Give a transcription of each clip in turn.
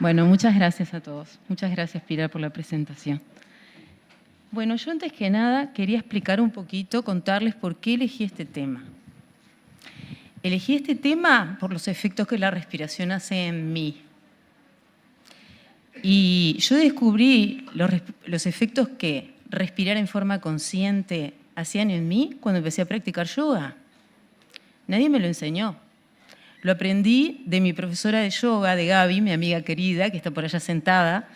Bueno, muchas gracias a todos. Muchas gracias, Pilar, por la presentación. Bueno, yo antes que nada quería explicar un poquito, contarles por qué elegí este tema. Elegí este tema por los efectos que la respiración hace en mí. Y yo descubrí los efectos que respirar en forma consciente hacían en mí cuando empecé a practicar yoga. Nadie me lo enseñó. Lo aprendí de mi profesora de yoga, de Gaby, mi amiga querida, que está por allá sentada,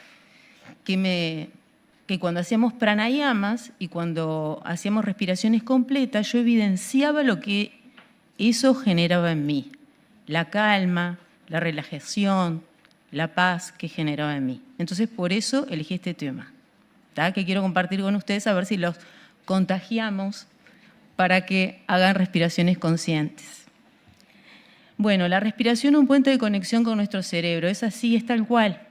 que cuando hacíamos pranayamas y cuando hacíamos respiraciones completas, yo evidenciaba lo que eso generaba en mí. La calma, la relajación, la paz que generaba en mí. Entonces, por eso elegí este tema, ¿tá? Que quiero compartir con ustedes a ver si los contagiamos para que hagan respiraciones conscientes. Bueno, la respiración es un puente de conexión con nuestro cerebro, es así, es tal cual.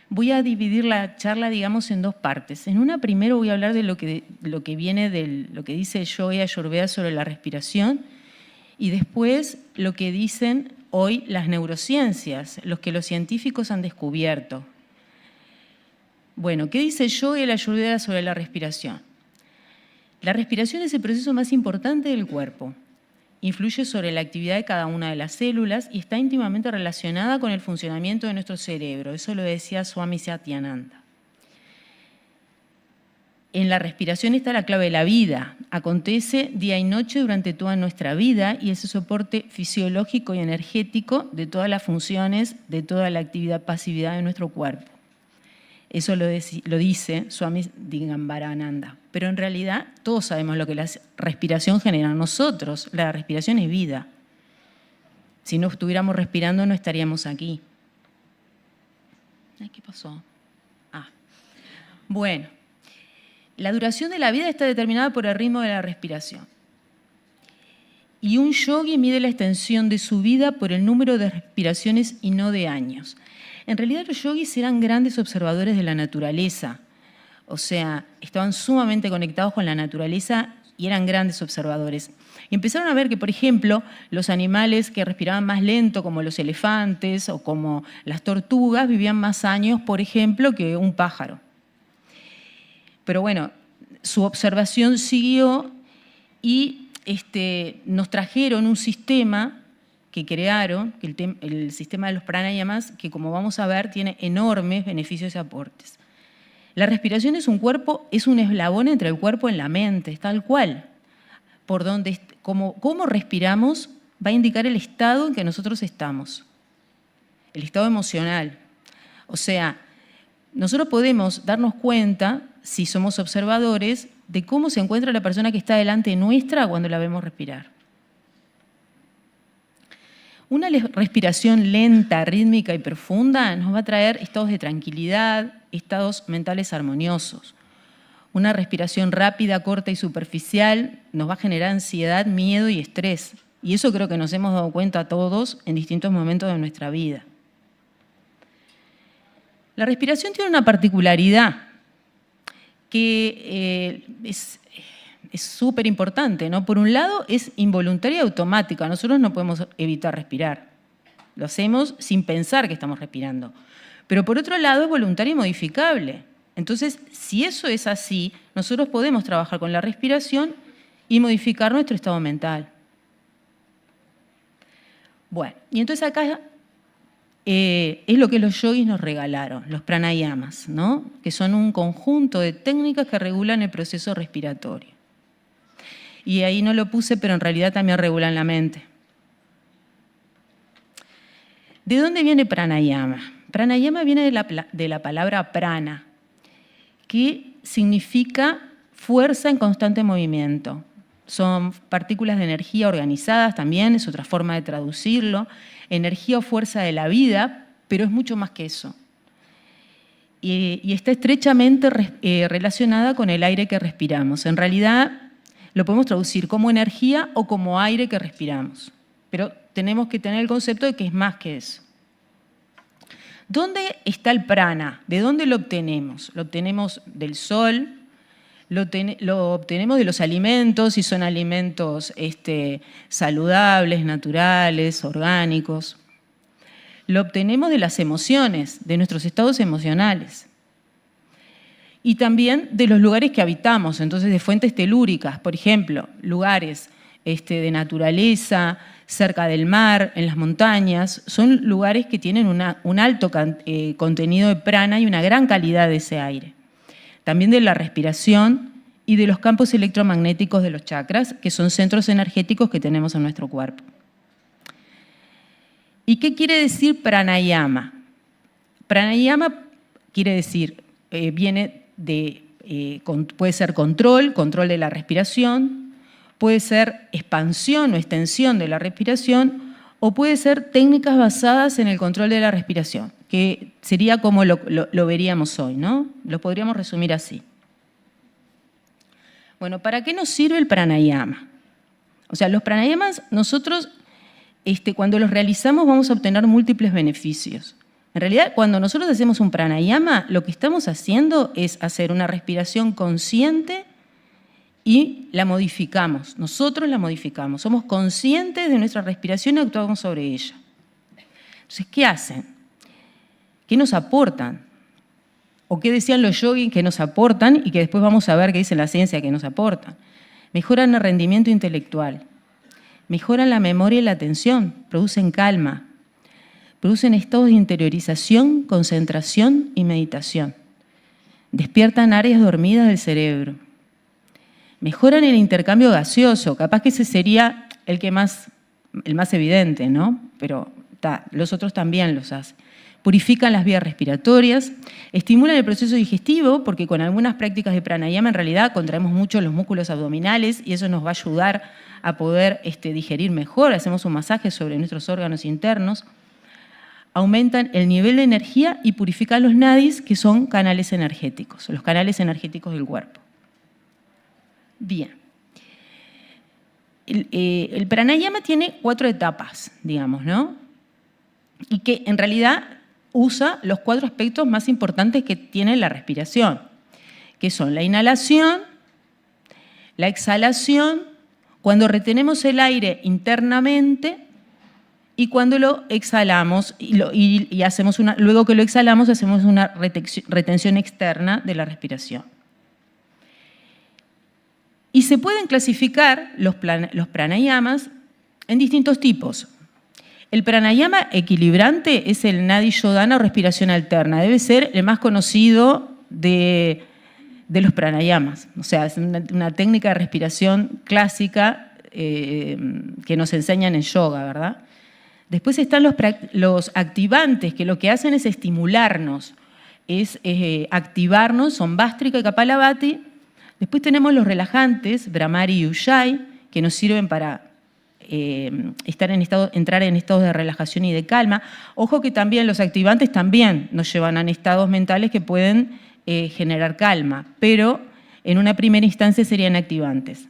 Voy a dividir la charla, digamos, en dos partes. En una primero voy a hablar de lo que viene de lo que dice el yoga y Ayurveda sobre la respiración y después lo que dicen hoy las neurociencias, los que los científicos han descubierto. Bueno, ¿qué dice el yoga y la Ayurveda sobre la respiración? La respiración es el proceso más importante del cuerpo. Influye sobre la actividad de cada una de las células y está íntimamente relacionada con el funcionamiento de nuestro cerebro. Eso lo decía Swami Satyananda. En la respiración está la clave de la vida. Acontece día y noche durante toda nuestra vida y es el soporte fisiológico y energético de todas las funciones, de toda la actividad, pasividad de nuestro cuerpo. Eso lo dice Swami Digambarananda. Pero en realidad todos sabemos lo que la respiración genera en nosotros. La respiración es vida. Si no estuviéramos respirando no estaríamos aquí. Ay, ¿qué pasó? Bueno, la duración de la vida está determinada por el ritmo de la respiración. Y un yogui mide la extensión de su vida por el número de respiraciones y no de años. En realidad los yogis eran grandes observadores de la naturaleza, o sea, estaban sumamente conectados con la naturaleza y eran grandes observadores. Y empezaron a ver que, por ejemplo, los animales que respiraban más lento, como los elefantes o como las tortugas, vivían más años, por ejemplo, que un pájaro. Pero bueno, su observación siguió y nos trajeron un sistema que crearon, que el sistema de los pranayamas, que como vamos a ver tiene enormes beneficios y aportes. La respiración es un eslabón entre el cuerpo y la mente, es tal cual. Por donde, cómo respiramos va a indicar el estado en que nosotros estamos, el estado emocional. O sea, nosotros podemos darnos cuenta, si somos observadores, de cómo se encuentra la persona que está delante nuestra cuando la vemos respirar. Una respiración lenta, rítmica y profunda nos va a traer estados de tranquilidad, estados mentales armoniosos. Una respiración rápida, corta y superficial nos va a generar ansiedad, miedo y estrés. Y eso creo que nos hemos dado cuenta todos en distintos momentos de nuestra vida. La respiración tiene una particularidad que es súper importante, ¿no? Por un lado, es involuntaria y automática. Nosotros no podemos evitar respirar. Lo hacemos sin pensar que estamos respirando. Pero por otro lado, es voluntaria y modificable. Entonces, si eso es así, nosotros podemos trabajar con la respiración y modificar nuestro estado mental. Bueno, y entonces acá es lo que los yogis nos regalaron, los pranayamas, ¿no? Que son un conjunto de técnicas que regulan el proceso respiratorio. Y ahí no lo puse, pero en realidad también regulan la mente. ¿De dónde viene pranayama? Pranayama viene de la palabra prana, que significa fuerza en constante movimiento. Son partículas de energía organizadas también, es otra forma de traducirlo. Energía o fuerza de la vida, pero es mucho más que eso. Y está estrechamente relacionada con el aire que respiramos. En realidad, lo podemos traducir como energía o como aire que respiramos. Pero tenemos que tener el concepto de que es más que eso. ¿Dónde está el prana? ¿De dónde lo obtenemos? Lo obtenemos del sol, lo obtenemos de los alimentos, si son alimentos saludables, naturales, orgánicos. lo obtenemos de las emociones, de nuestros estados emocionales. Y también de los lugares que habitamos, entonces de fuentes telúricas, por ejemplo, lugares de naturaleza, cerca del mar, en las montañas, son lugares que tienen un alto contenido de prana y una gran calidad de ese aire. También de la respiración y de los campos electromagnéticos de los chakras, que son centros energéticos que tenemos en nuestro cuerpo. ¿Y qué quiere decir pranayama? Pranayama quiere decir, viene de, puede ser control de la respiración, puede ser expansión o extensión de la respiración, o puede ser técnicas basadas en el control de la respiración, que sería como lo veríamos hoy, ¿no? Lo podríamos resumir así. Bueno, ¿para qué nos sirve el pranayama? O sea, los pranayamas nosotros, cuando los realizamos, vamos a obtener múltiples beneficios. En realidad, cuando nosotros hacemos un pranayama, lo que estamos haciendo es hacer una respiración consciente y la modificamos. Nosotros la modificamos. Somos conscientes de nuestra respiración y actuamos sobre ella. Entonces, ¿qué hacen? ¿Qué nos aportan? ¿O qué decían los yogis que nos aportan y que después vamos a ver qué dice la ciencia que nos aportan? Mejoran el rendimiento intelectual, mejoran la memoria y la atención, producen calma, producen estados de interiorización, concentración y meditación. Despiertan áreas dormidas del cerebro. Mejoran el intercambio gaseoso, capaz que ese sería el más evidente, ¿no? Pero los otros también los hacen. Purifican las vías respiratorias, estimulan el proceso digestivo, porque con algunas prácticas de pranayama en realidad contraemos mucho los músculos abdominales y eso nos va a ayudar a poder digerir mejor, hacemos un masaje sobre nuestros órganos internos. Aumentan el nivel de energía y purifican los nadis, que son canales energéticos, los canales energéticos del cuerpo. Bien. El pranayama tiene 4 etapas, digamos, ¿no? Y que en realidad usa los 4 aspectos más importantes que tiene la respiración, que son la inhalación, la exhalación, cuando retenemos el aire internamente y cuando lo exhalamos y hacemos luego que lo exhalamos hacemos una retención externa de la respiración. Y se pueden clasificar los pranayamas en distintos tipos. El pranayama equilibrante es el Nadi Shodhana o respiración alterna. Debe ser el más conocido de los pranayamas. O sea, es una técnica de respiración clásica que nos enseñan en yoga, ¿verdad? Después están los activantes, que lo que hacen es estimularnos, es activarnos, son Bhastrika y Kapalabhati. Después tenemos los relajantes, Bhramari y Ujjayi, que nos sirven para entrar en estados de relajación y de calma. Ojo que también los activantes también nos llevan a estados mentales que pueden generar calma, pero en una primera instancia serían activantes.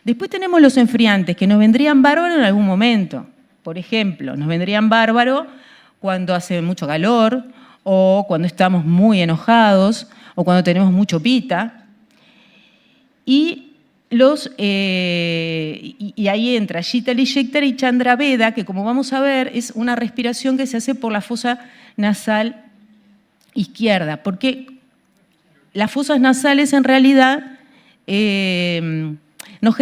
Después tenemos los enfriantes, que nos vendrían bárbaros en algún momento. Por ejemplo, nos vendrían bárbaro cuando hace mucho calor, o cuando estamos muy enojados, o cuando tenemos mucho pita. Y ahí entra Shitali Shektara y Chandraveda, que como vamos a ver es una respiración que se hace por la fosa nasal izquierda, porque las fosas nasales en realidad nos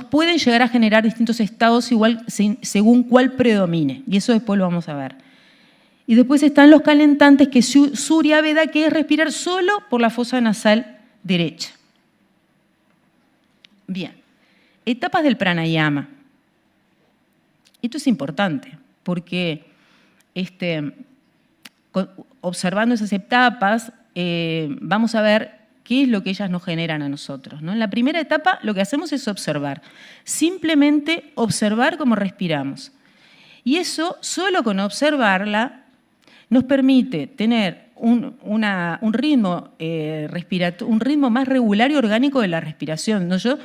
pueden llegar a generar distintos estados igual según cuál predomine, y eso después lo vamos a ver. Y después están los calentantes, que es Surya Veda, que es respirar solo por la fosa nasal derecha. Bien, etapas del pranayama. Esto es importante porque observando esas etapas vamos a ver qué es lo que ellas nos generan a nosotros, ¿no? En la primera etapa lo que hacemos es observar, simplemente observar cómo respiramos. Y eso, solo con observarla, nos permite tener un ritmo un ritmo más regular y orgánico de la respiración. ¿No? Yo,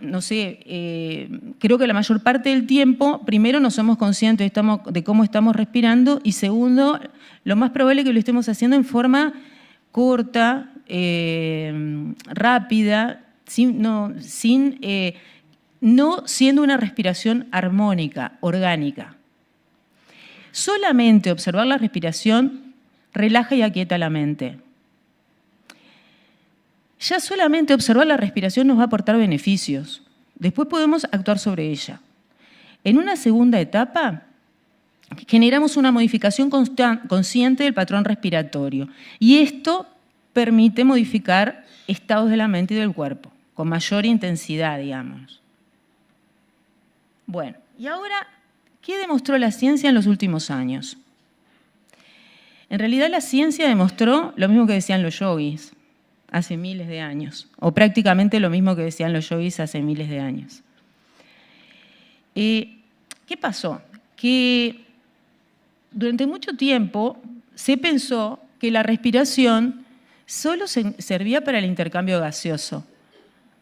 no sé, creo que la mayor parte del tiempo, primero no somos conscientes de cómo estamos respirando y segundo, lo más probable es que lo estemos haciendo en forma corta, rápida, no siendo una respiración armónica, orgánica. Solamente observar la respiración relaja y aquieta la mente. Ya solamente observar la respiración nos va a aportar beneficios. Después podemos actuar sobre ella. En una segunda etapa, generamos una modificación consciente del patrón respiratorio. Y esto permite modificar estados de la mente y del cuerpo, con mayor intensidad, digamos. Bueno, y ahora, ¿qué demostró la ciencia en los últimos años? En realidad la ciencia demostró lo mismo que decían los yogis hace miles de años, o prácticamente lo mismo que decían los yogis hace miles de años. ¿Qué pasó? Que durante mucho tiempo se pensó que la respiración solo servía para el intercambio gaseoso,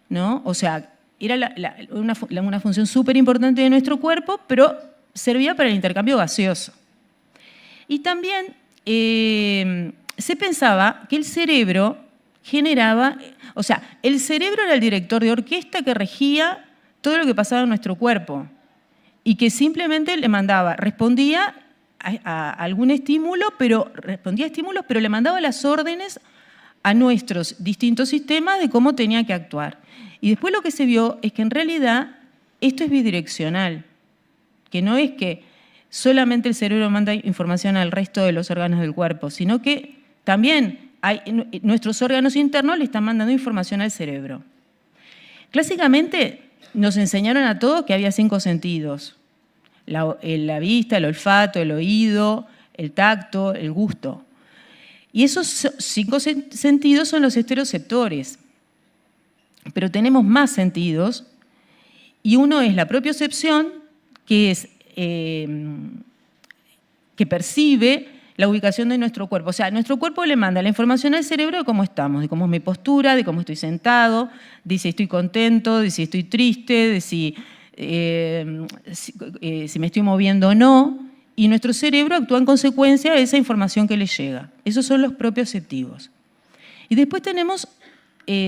¿no? O sea, era una función súper importante de nuestro cuerpo, pero servía para el intercambio gaseoso. Y también se pensaba que el cerebro generaba, o sea, el cerebro era el director de orquesta que regía todo lo que pasaba en nuestro cuerpo y que simplemente le mandaba, respondía a algún estímulo, pero le mandaba las órdenes a nuestros distintos sistemas de cómo tenía que actuar. Y después lo que se vio es que en realidad esto es bidireccional, que no es que solamente el cerebro manda información al resto de los órganos del cuerpo, sino que también nuestros órganos internos le están mandando información al cerebro. Clásicamente nos enseñaron a todos que había 5 sentidos: la vista, el olfato, el oído, el tacto, el gusto. Y esos 5 sentidos son los estereoceptores. Pero tenemos más sentidos, y uno es la propiocepción, que es que percibe la ubicación de nuestro cuerpo. O sea, nuestro cuerpo le manda la información al cerebro de cómo estamos, de cómo es mi postura, de cómo estoy sentado, de si estoy contento, de si estoy triste, de si me estoy moviendo o no. Y nuestro cerebro actúa en consecuencia de esa información que le llega. Esos son los propioceptivos. Y después tenemos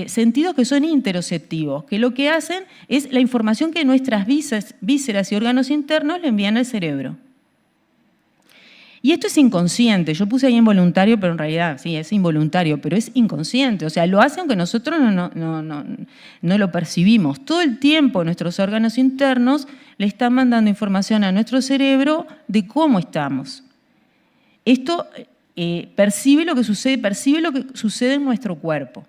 sentidos que son interoceptivos, que lo que hacen es la información que nuestras vísceras y órganos internos le envían al cerebro. Y esto es inconsciente. Yo puse ahí involuntario, pero en realidad sí, es involuntario, pero es inconsciente. O sea, lo hace aunque nosotros no lo percibimos. Todo el tiempo nuestros órganos internos le están mandando información a nuestro cerebro de cómo estamos. Esto percibe lo que sucede en nuestro cuerpo.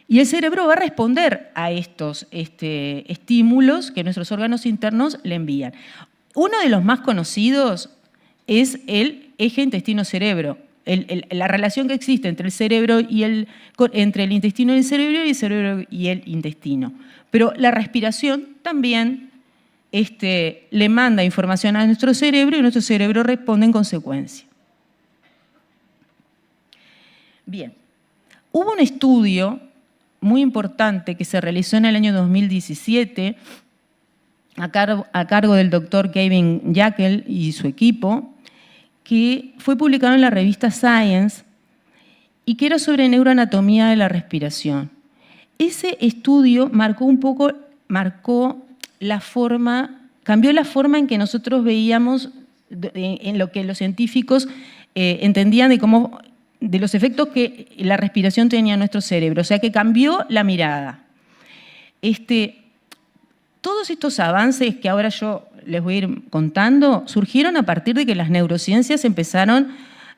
Y el cerebro va a responder a estos estímulos que nuestros órganos internos le envían. Uno de los más conocidos es el eje intestino-cerebro, la relación que existe entre el cerebro y entre el intestino y el cerebro y el intestino. Pero la respiración también le manda información a nuestro cerebro y nuestro cerebro responde en consecuencia. Bien, hubo un estudio muy importante que se realizó en el año 2017 a cargo del doctor Kevin Yackel y su equipo, que fue publicado en la revista Science y que era sobre neuroanatomía de la respiración. Ese estudio cambió la forma en que nosotros veíamos, en lo que los científicos entendían de los efectos que la respiración tenía en nuestro cerebro, o sea que cambió la mirada. Todos estos avances que ahora yo les voy a ir contando surgieron a partir de que las neurociencias empezaron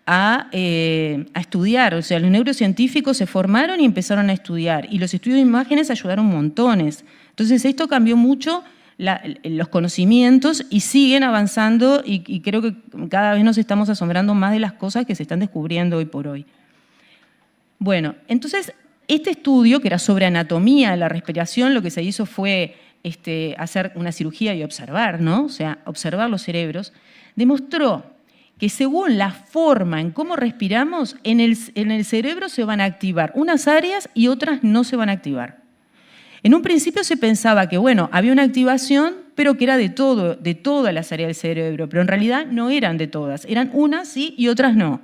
a estudiar, o sea, los neurocientíficos se formaron y empezaron a estudiar, y los estudios de imágenes ayudaron montones. Entonces esto cambió mucho los conocimientos y siguen avanzando y creo que cada vez nos estamos asombrando más de las cosas que se están descubriendo hoy por hoy. Bueno, entonces este estudio, que era sobre anatomía de la respiración, lo que se hizo fue hacer una cirugía y observar, ¿no? O sea, observar los cerebros, demostró que según la forma en cómo respiramos, en el cerebro se van a activar unas áreas y otras no se van a activar. En un principio se pensaba que, bueno, había una activación, pero que era de todas las áreas del cerebro, pero en realidad no eran de todas, eran unas sí y otras no.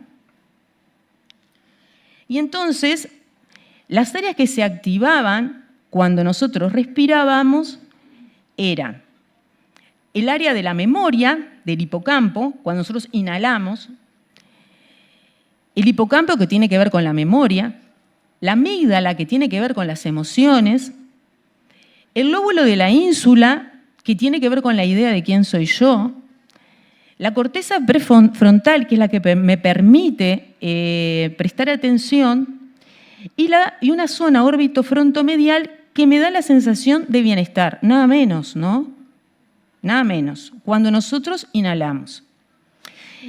Y entonces, las áreas que se activaban cuando nosotros respirábamos eran el área de la memoria, del hipocampo, cuando nosotros inhalamos, el hipocampo que tiene que ver con la memoria, la amígdala que tiene que ver con las emociones, el lóbulo de la ínsula que tiene que ver con la idea de quién soy yo, la corteza prefrontal, que es la que me permite prestar atención, y una zona órbito-frontomedial que me da la sensación de bienestar, nada menos, ¿no? Nada menos, cuando nosotros inhalamos.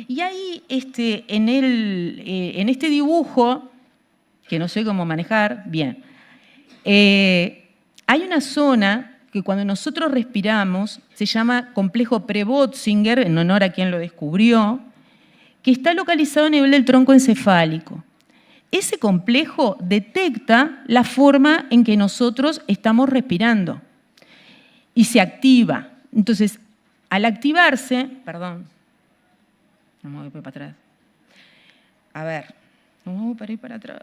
Y ahí, en este dibujo, que no sé cómo manejar, bien, hay una zona que cuando nosotros respiramos se llama complejo Pre-Bötzinger, en honor a quien lo descubrió, que está localizado a nivel del tronco encefálico. Ese complejo detecta la forma en que nosotros estamos respirando y se activa. Entonces, al activarse, perdón, no me voy para atrás. A ver, no, para ir para atrás.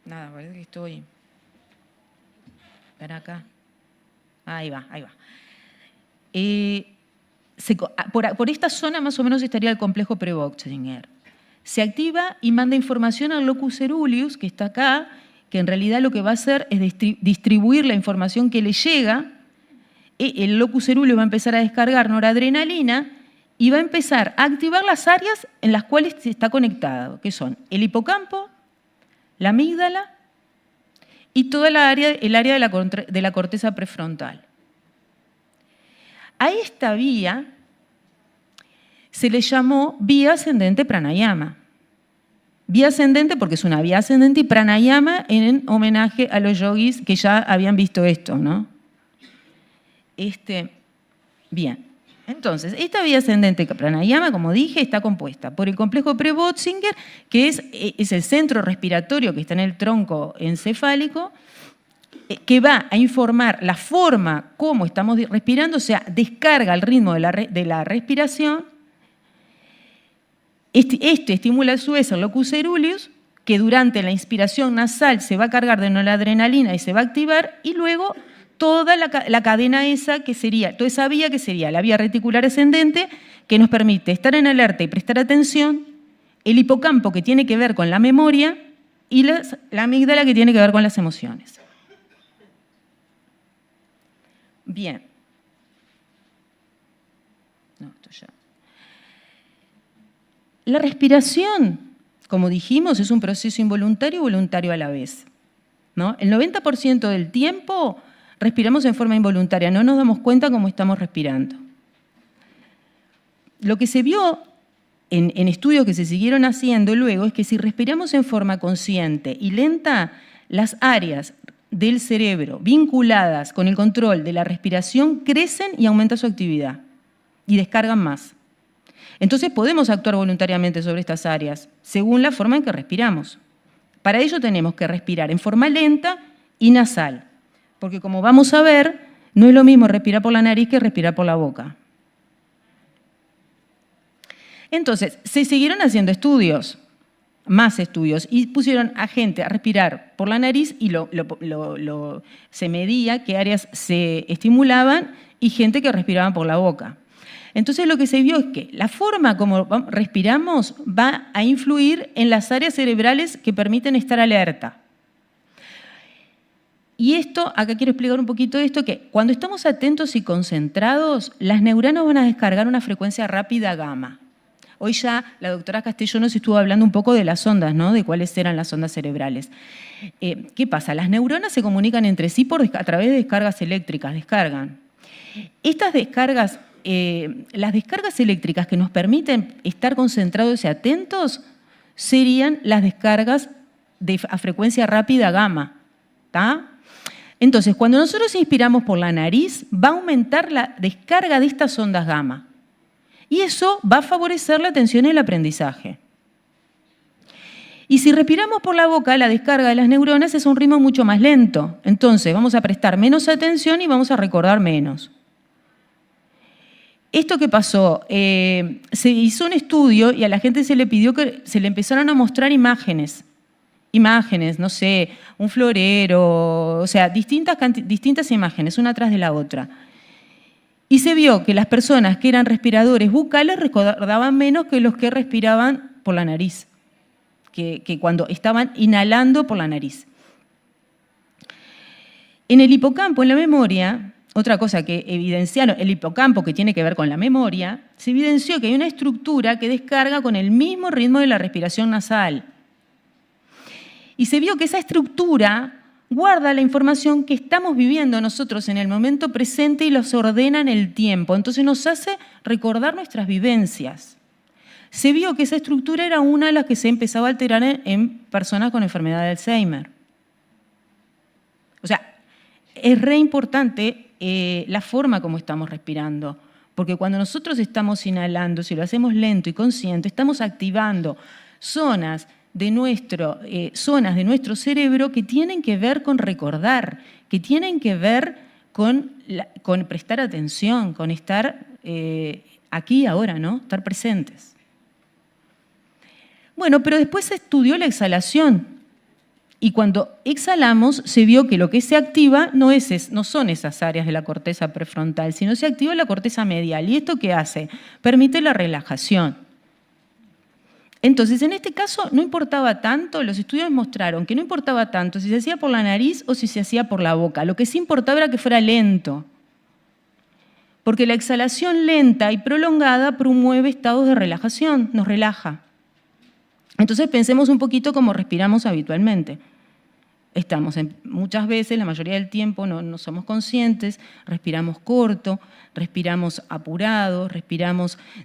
Nada, parece que estoy. Para acá. Ahí va, ahí va. Por esta zona más o menos estaría el complejo Pre-Bötzinger. Se activa y manda información al locus coeruleus, que está acá, que en realidad lo que va a hacer es distribuir la información que le llega. El locus coeruleus va a empezar a descargar noradrenalina y va a empezar a activar las áreas en las cuales está conectado, que son el hipocampo, la amígdala y toda el área de la corteza prefrontal. A esta vía se le llamó vía ascendente pranayama. Vía ascendente porque es una vía ascendente y pranayama en homenaje a los yogis que ya habían visto esto, ¿no? Bien, entonces, esta vía ascendente pranayama, como dije, está compuesta por el complejo Pre-Bötzinger, que es el centro respiratorio que está en el tronco encefálico, que va a informar la forma como estamos respirando, o sea, descarga el ritmo de la respiración. Este estimula a su vez el locus coeruleus, que durante la inspiración nasal se va a cargar de noradrenalina y se va a activar, y luego toda la cadena esa, que sería, toda esa vía que sería la vía reticular ascendente, que nos permite estar en alerta y prestar atención, el hipocampo que tiene que ver con la memoria y la amígdala que tiene que ver con las emociones. Bien. No, esto ya. La respiración, como dijimos, es un proceso involuntario y voluntario a la vez, ¿no? El 90% del tiempo respiramos en forma involuntaria, no nos damos cuenta cómo estamos respirando. Lo que se vio en estudios que se siguieron haciendo luego es que si respiramos en forma consciente y lenta, las áreas del cerebro vinculadas con el control de la respiración crecen y aumenta su actividad y descargan más. Entonces podemos actuar voluntariamente sobre estas áreas según la forma en que respiramos. Para ello tenemos que respirar en forma lenta y nasal, porque como vamos a ver, no es lo mismo respirar por la nariz que respirar por la boca. Entonces, se siguieron haciendo estudios, más estudios, y pusieron a gente a respirar por la nariz y se medía qué áreas se estimulaban y gente que respiraba por la boca. Entonces lo que se vio es que la forma como respiramos va a influir en las áreas cerebrales que permiten estar alerta. Y esto, acá quiero explicar un poquito esto, que cuando estamos atentos y concentrados, las neuronas van a descargar una frecuencia rápida gamma. Hoy ya la doctora Castelló nos estuvo hablando un poco de las ondas, ¿no? De cuáles eran las ondas cerebrales. ¿Qué pasa? Las neuronas se comunican entre sí a través de descargas eléctricas, descargan. Estas descargas, las descargas eléctricas que nos permiten estar concentrados y atentos serían las descargas a frecuencia rápida gamma, ¿tá? Entonces, cuando nosotros inspiramos por la nariz, va a aumentar la descarga de estas ondas gamma. Y eso va a favorecer la atención y el aprendizaje. Y si respiramos por la boca, la descarga de las neuronas es a un ritmo mucho más lento. Entonces, vamos a prestar menos atención y vamos a recordar menos. ¿Esto qué pasó? Se hizo un estudio y a la gente se le pidió que se le empezaran a mostrar imágenes. Imágenes, no sé, un florero, o sea, distintas imágenes, una tras de la otra. Y se vio que las personas que eran respiradores bucales recordaban menos que los que respiraban por la nariz, que cuando estaban inhalando por la nariz. En el hipocampo, en la memoria, otra cosa que evidenciaron, el hipocampo que tiene que ver con la memoria, se evidenció que hay una estructura que descarga con el mismo ritmo de la respiración nasal. Y se vio que esa estructura guarda la información que estamos viviendo nosotros en el momento presente y los ordena en el tiempo. Entonces nos hace recordar nuestras vivencias. Se vio que esa estructura era una de las que se empezaba a alterar en personas con enfermedad de Alzheimer. O sea, es re importante la forma como estamos respirando, porque cuando nosotros estamos inhalando, si lo hacemos lento y consciente, estamos activando zonas de nuestro cerebro que tienen que ver con recordar, que tienen que ver con prestar atención, con estar aquí y ahora, ¿no? Estar presentes. Bueno, pero después se estudió la exhalación. Y cuando exhalamos, se vio que lo que se activa no son esas áreas de la corteza prefrontal, sino se activa la corteza medial. ¿Y esto qué hace? Permite la relajación. Entonces, en este caso no importaba tanto, los estudios mostraron que no importaba tanto si se hacía por la nariz o si se hacía por la boca. Lo que sí importaba era que fuera lento. Porque la exhalación lenta y prolongada promueve estados de relajación, nos relaja. Entonces pensemos un poquito cómo respiramos habitualmente. Muchas veces, la mayoría del tiempo, no somos conscientes, respiramos corto, respiramos apurado,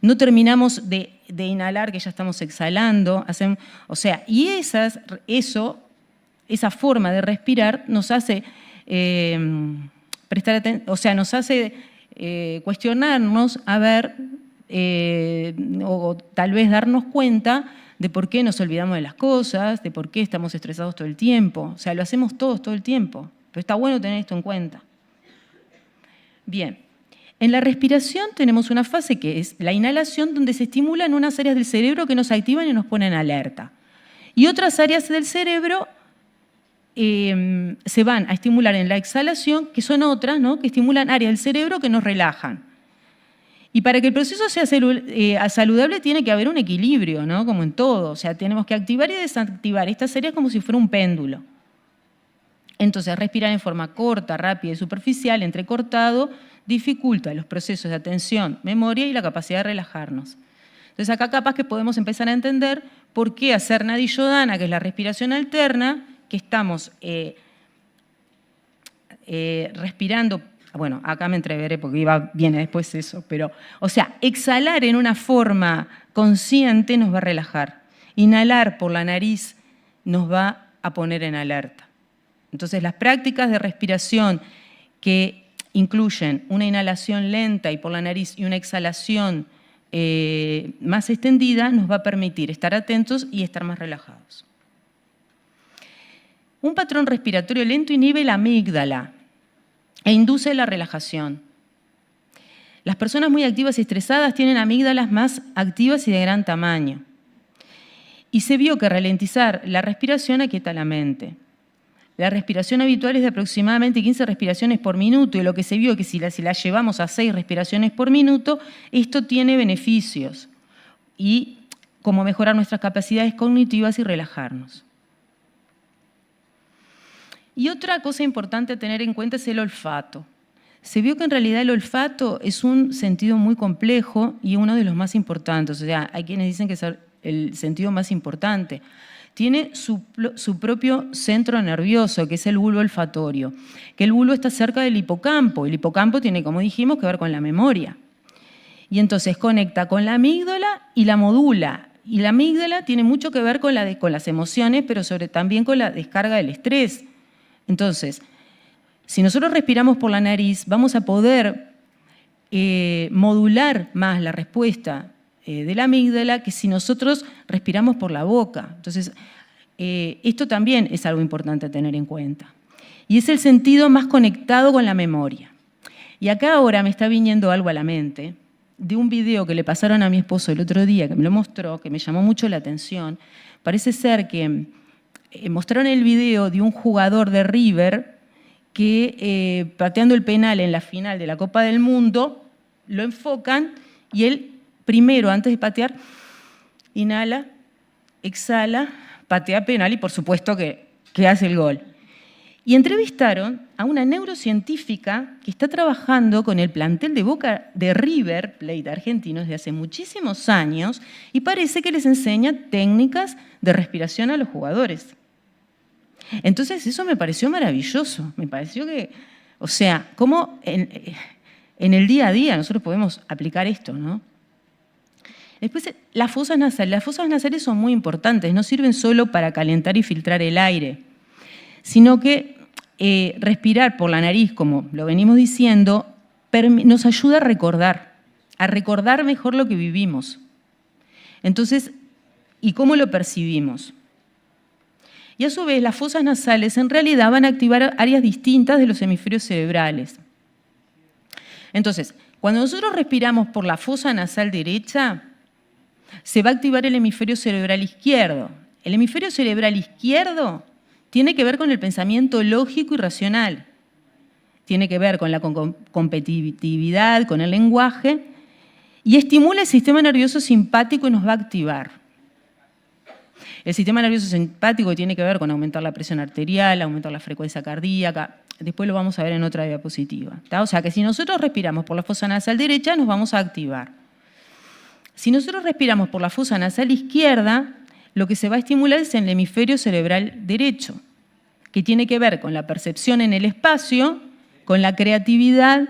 no terminamos de inhalar que ya estamos exhalando. Y esa forma de respirar nos hace nos hace cuestionarnos, a ver, o tal vez darnos cuenta de por qué nos olvidamos de las cosas, de por qué estamos estresados todo el tiempo. O sea, lo hacemos todos todo el tiempo, pero está bueno tener esto en cuenta. Bien, en la respiración tenemos una fase que es la inhalación, donde se estimulan unas áreas del cerebro que nos activan y nos ponen alerta. Y otras áreas del cerebro se van a estimular en la exhalación, que son otras, ¿no?, que estimulan áreas del cerebro que nos relajan. Y para que el proceso sea saludable tiene que haber un equilibrio, ¿no?, como en todo. O sea, tenemos que activar y desactivar estas áreas como si fuera un péndulo. Entonces, respirar en forma corta, rápida y superficial, entrecortado, dificulta los procesos de atención, memoria y la capacidad de relajarnos. Entonces, acá capaz que podemos empezar a entender por qué hacer Nadi Shodhana, que es la respiración alterna, que estamos respirando. Bueno, acá me entreveré porque viene después eso, pero, o sea, exhalar en una forma consciente nos va a relajar. Inhalar por la nariz nos va a poner en alerta. Entonces, las prácticas de respiración que incluyen una inhalación lenta y por la nariz y una exhalación más extendida nos va a permitir estar atentos y estar más relajados. Un patrón respiratorio lento inhibe la amígdala e induce la relajación. Las personas muy activas y estresadas tienen amígdalas más activas y de gran tamaño. Y se vio que ralentizar la respiración aquieta la mente. La respiración habitual es de aproximadamente 15 respiraciones por minuto, y lo que se vio es que si la llevamos a 6 respiraciones por minuto, esto tiene beneficios, y como mejorar nuestras capacidades cognitivas y relajarnos. Y otra cosa importante a tener en cuenta es el olfato. Se vio que en realidad el olfato es un sentido muy complejo y uno de los más importantes. O sea, hay quienes dicen que es el sentido más importante. Tiene su propio centro nervioso, que es el bulbo olfatorio, que el bulbo está cerca del hipocampo. El hipocampo tiene, como dijimos, que ver con la memoria. Y entonces conecta con la amígdala y la modula. Y la amígdala tiene mucho que ver con las emociones, pero también con la descarga del estrés. Entonces, si nosotros respiramos por la nariz, vamos a poder modular más la respuesta de la amígdala que si nosotros respiramos por la boca. Entonces, esto también es algo importante a tener en cuenta. Y es el sentido más conectado con la memoria. Y acá ahora me está viniendo algo a la mente de un video que le pasaron a mi esposo el otro día, que me lo mostró, que me llamó mucho la atención. Parece ser que mostraron el video de un jugador de River que, pateando el penal en la final de la Copa del Mundo, lo enfocan y él primero, antes de patear, inhala, exhala, patea penal y por supuesto que hace el gol. Y entrevistaron a una neurocientífica que está trabajando con el plantel de Boca de River Plate argentino desde hace muchísimos años y parece que les enseña técnicas de respiración a los jugadores. Entonces eso me pareció maravilloso, me pareció que, o sea, cómo en el día a día nosotros podemos aplicar esto, ¿no? Después, las fosas nasales. Las fosas nasales son muy importantes, no sirven solo para calentar y filtrar el aire, sino que respirar por la nariz, como lo venimos diciendo, nos ayuda a recordar mejor lo que vivimos. Entonces, ¿y cómo lo percibimos? Y a su vez, las fosas nasales en realidad van a activar áreas distintas de los hemisferios cerebrales. Entonces, cuando nosotros respiramos por la fosa nasal derecha, se va a activar el hemisferio cerebral izquierdo. El hemisferio cerebral izquierdo tiene que ver con el pensamiento lógico y racional. Tiene que ver con la competitividad, con el lenguaje, y estimula el sistema nervioso simpático y nos va a activar. El sistema nervioso simpático tiene que ver con aumentar la presión arterial, aumentar la frecuencia cardíaca. Después lo vamos a ver en otra diapositiva, ¿tá? O sea que si nosotros respiramos por la fosa nasal derecha, nos vamos a activar. Si nosotros respiramos por la fosa nasal izquierda, lo que se va a estimular es el hemisferio cerebral derecho, que tiene que ver con la percepción en el espacio, con la creatividad,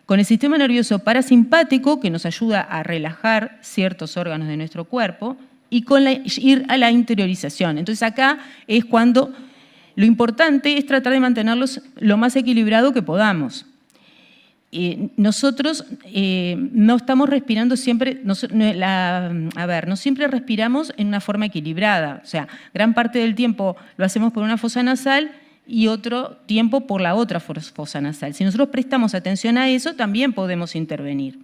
con el sistema nervioso parasimpático, que nos ayuda a relajar ciertos órganos de nuestro cuerpo, y con ir a la interiorización. Entonces acá es cuando lo importante es tratar de mantenerlos lo más equilibrado que podamos. Nosotros no estamos respirando siempre, no siempre respiramos en una forma equilibrada. O sea, gran parte del tiempo lo hacemos por una fosa nasal y otro tiempo por la otra fosa nasal. Si nosotros prestamos atención a eso, también podemos intervenir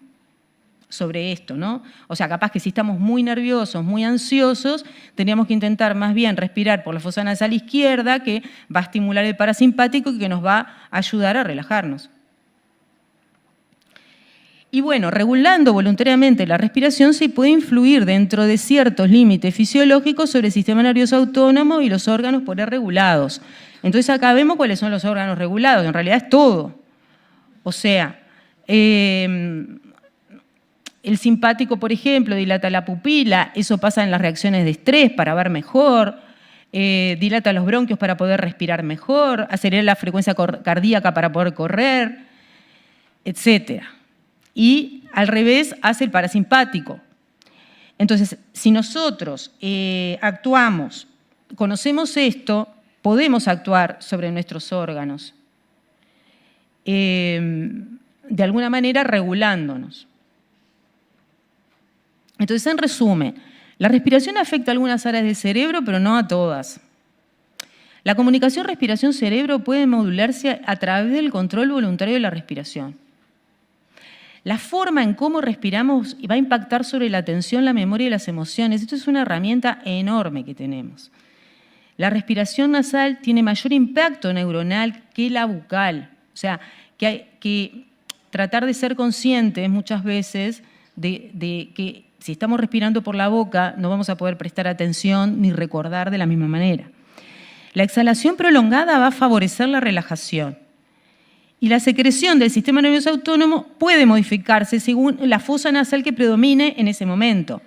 sobre esto, ¿no? O sea, capaz que si estamos muy nerviosos, muy ansiosos, tendríamos que intentar más bien respirar por la fosa nasal izquierda, que va a estimular el parasimpático y que nos va a ayudar a relajarnos. Y bueno, regulando voluntariamente la respiración se puede influir dentro de ciertos límites fisiológicos sobre el sistema nervioso autónomo y los órganos por él regulados. Entonces acá vemos cuáles son los órganos regulados, en realidad es todo. O sea, el simpático, por ejemplo, dilata la pupila, eso pasa en las reacciones de estrés para ver mejor, dilata los bronquios para poder respirar mejor, acelera la frecuencia cardíaca para poder correr, etc. Y al revés hace el parasimpático. Entonces, si nosotros actuamos, conocemos esto, podemos actuar sobre nuestros órganos, de alguna manera regulándonos. Entonces, en resumen, la respiración afecta a algunas áreas del cerebro, pero no a todas. La comunicación respiración-cerebro puede modularse a través del control voluntario de la respiración. La forma en cómo respiramos va a impactar sobre la atención, la memoria y las emociones. Esto es una herramienta enorme que tenemos. La respiración nasal tiene mayor impacto neuronal que la bucal. O sea, que hay que tratar de ser conscientes muchas veces de que si estamos respirando por la boca no vamos a poder prestar atención ni recordar de la misma manera. La exhalación prolongada va a favorecer la relajación. Y la secreción del sistema nervioso autónomo puede modificarse según la fosa nasal que predomine en ese momento.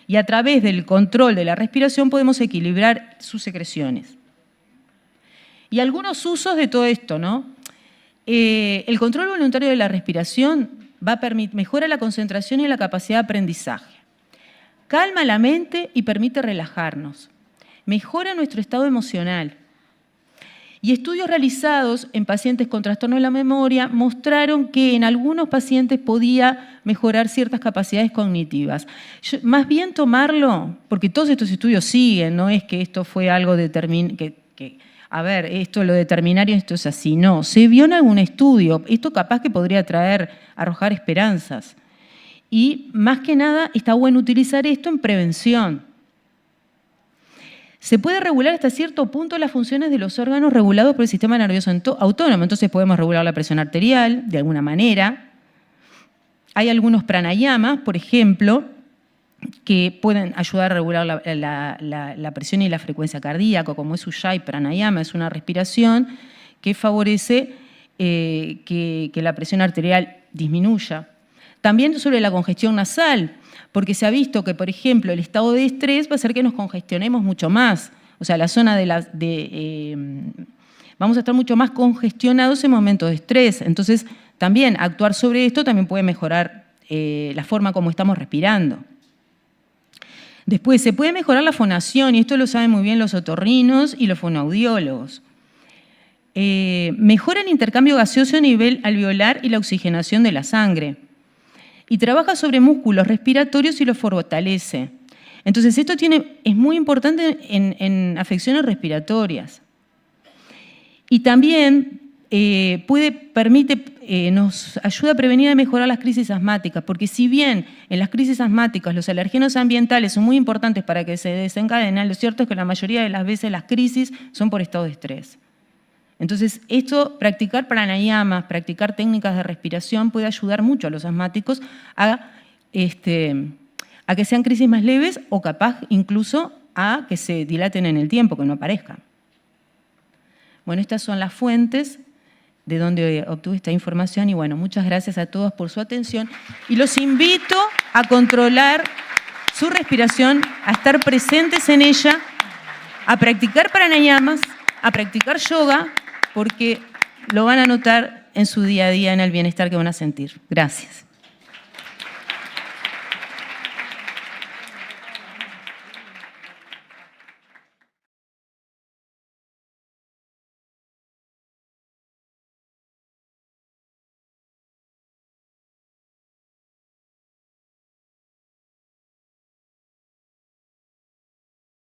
Y a través del control de la respiración podemos equilibrar sus secreciones. Y algunos usos de todo esto, ¿no? El control voluntario de la respiración mejora la concentración y la capacidad de aprendizaje. Calma la mente y permite relajarnos. Mejora nuestro estado emocional. Y estudios realizados en pacientes con trastorno de la memoria mostraron que en algunos pacientes podía mejorar ciertas capacidades cognitivas. Más bien tomarlo, porque todos estos estudios siguen, no es que esto fue algo esto lo determinario, esto es así. No, se vio en algún estudio. Esto capaz que podría arrojar esperanzas. Y más que nada está bueno utilizar esto en prevención. Se puede regular hasta cierto punto las funciones de los órganos regulados por el sistema nervioso autónomo. Entonces podemos regular la presión arterial de alguna manera, hay algunos pranayamas, por ejemplo, que pueden ayudar a regular la presión y la frecuencia cardíaca, como es Ujjayi Pranayama, es una respiración que favorece que la presión arterial disminuya. También sobre la congestión nasal, porque se ha visto que, por ejemplo, el estado de estrés va a hacer que nos congestionemos mucho más. O sea, la zona vamos a estar mucho más congestionados en momentos de estrés. Entonces, también actuar sobre esto también puede mejorar la forma como estamos respirando. Después, se puede mejorar la fonación, y esto lo saben muy bien los otorrinos y los fonoaudiólogos. Mejora el intercambio gaseoso a nivel alveolar y la oxigenación de la sangre. Y trabaja sobre músculos respiratorios y los fortalece. Entonces, esto es muy importante en afecciones respiratorias. Y también nos ayuda a prevenir y mejorar las crisis asmáticas, porque si bien en las crisis asmáticas los alergenos ambientales son muy importantes para que se desencadenen, lo cierto es que la mayoría de las veces las crisis son por estado de estrés. Entonces, practicar pranayamas, practicar técnicas de respiración puede ayudar mucho a los asmáticos a que sean crisis más leves o capaz incluso a que se dilaten en el tiempo, que no aparezcan. Bueno, estas son las fuentes de donde obtuve esta información y bueno, muchas gracias a todos por su atención y los invito a controlar su respiración, a estar presentes en ella, a practicar pranayamas, a practicar yoga, porque lo van a notar en su día a día, en el bienestar que van a sentir. Gracias.